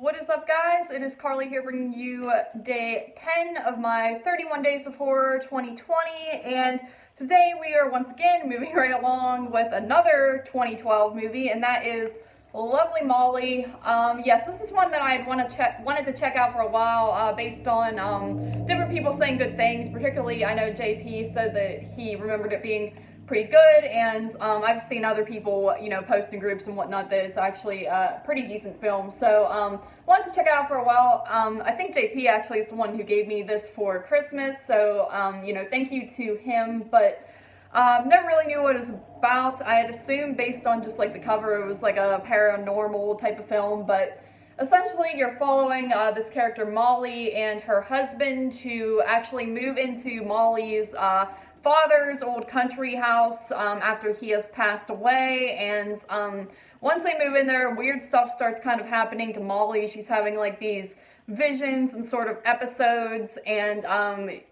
What is up, guys? It is Carly here bringing you day 10 of my 31 Days of Horror 2020, and today we are once again moving right along with another 2012 movie, and that is Lovely Molly. Yes, this is one that I wanted to check out for a while, based on different people saying good things. Particularly, I know JP said that he remembered it being pretty good, and I've seen other people, post in groups and whatnot that it's actually a pretty decent film. So wanted to check it out for a while. I think JP actually is the one who gave me this for Christmas, so thank you to him. But never really knew what it was about. I had assumed based on just like the cover it was like a paranormal type of film, but essentially you're following this character Molly and her husband to actually move into Molly's father's old country house after he has passed away, and once they move in there, weird stuff starts kind of happening to Molly. She's having like these visions and sort of episodes, and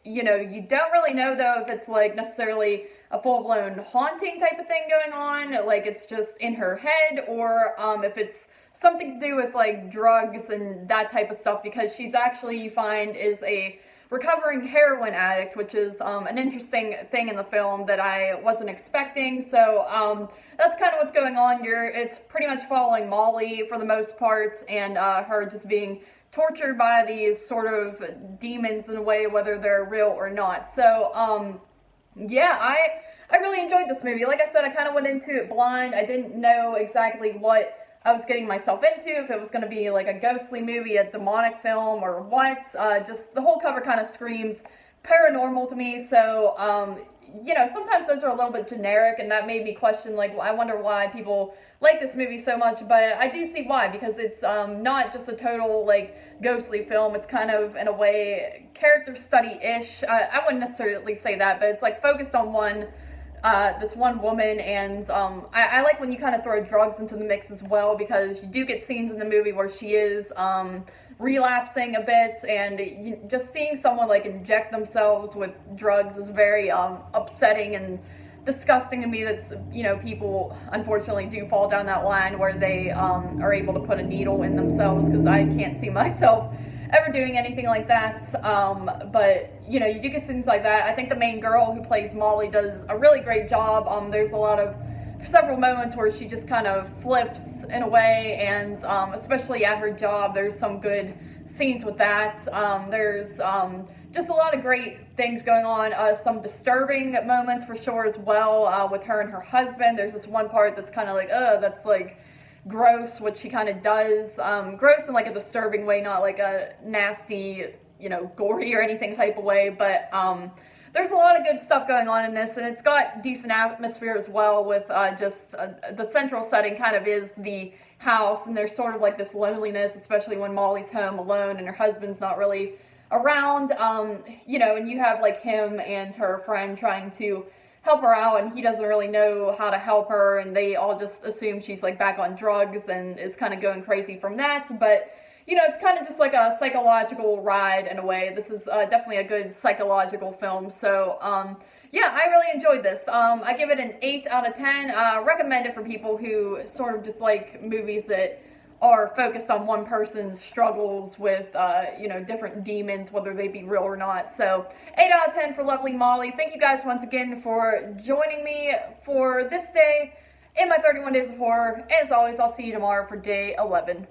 you don't really know though if it's like necessarily a full-blown haunting type of thing going on, like it's just in her head, or if it's something to do with like drugs and that type of stuff, because she's actually, you find, is a recovering heroin addict, which is an interesting thing in the film that I wasn't expecting. So that's kind of what's going on. It's pretty much following Molly for the most part, and her just being tortured by these sort of demons in a way, whether they're real or not. So yeah, I really enjoyed this movie. Like I said, I kind of went into it blind. I didn't know exactly what I was getting myself into, if it was going to be like a ghostly movie, a demonic film, or what. Just the whole cover kind of screams paranormal to me. So sometimes those are a little bit generic, and that made me question, like, I wonder why people like this movie so much. But I do see why, because it's not just a total like ghostly film. It's kind of, in a way, character study-ish. I wouldn't necessarily say that, but it's like focused on this one woman, and I like when you kind of throw drugs into the mix as well, because you do get scenes in the movie where she is relapsing a bit, and just seeing someone like inject themselves with drugs is very upsetting and disgusting to me. That's, people unfortunately do fall down that line where they are able to put a needle in themselves, because I can't see myself ever doing anything like that. But you do get scenes like that. I think the main girl who plays Molly does a really great job. There's a lot of several moments where she just kind of flips in a way, and especially at her job, there's some good scenes with that. There's just a lot of great things going on. Some disturbing moments for sure as well, with her and her husband. There's this one part that's kind of like, that's like gross, what she kind of does. Gross in like a disturbing way, not like a nasty, gory or anything type of way, but there's a lot of good stuff going on in this, and it's got decent atmosphere as well, with the central setting kind of is the house, and there's sort of like this loneliness, especially when Molly's home alone and her husband's not really around, and you have like him and her friend trying to help her out, and he doesn't really know how to help her, and they all just assume she's like back on drugs and is kind of going crazy from that. But it's kind of just like a psychological ride in a way. This is definitely a good psychological film. So yeah, I really enjoyed this. I give it an 8 out of 10. Recommend it for people who sort of just like movies that are focused on one person's struggles with, different demons, whether they be real or not. So 8 out of 10 for Lovely Molly. Thank you guys once again for joining me for this day in my 31 Days of Horror. And as always, I'll see you tomorrow for day 11.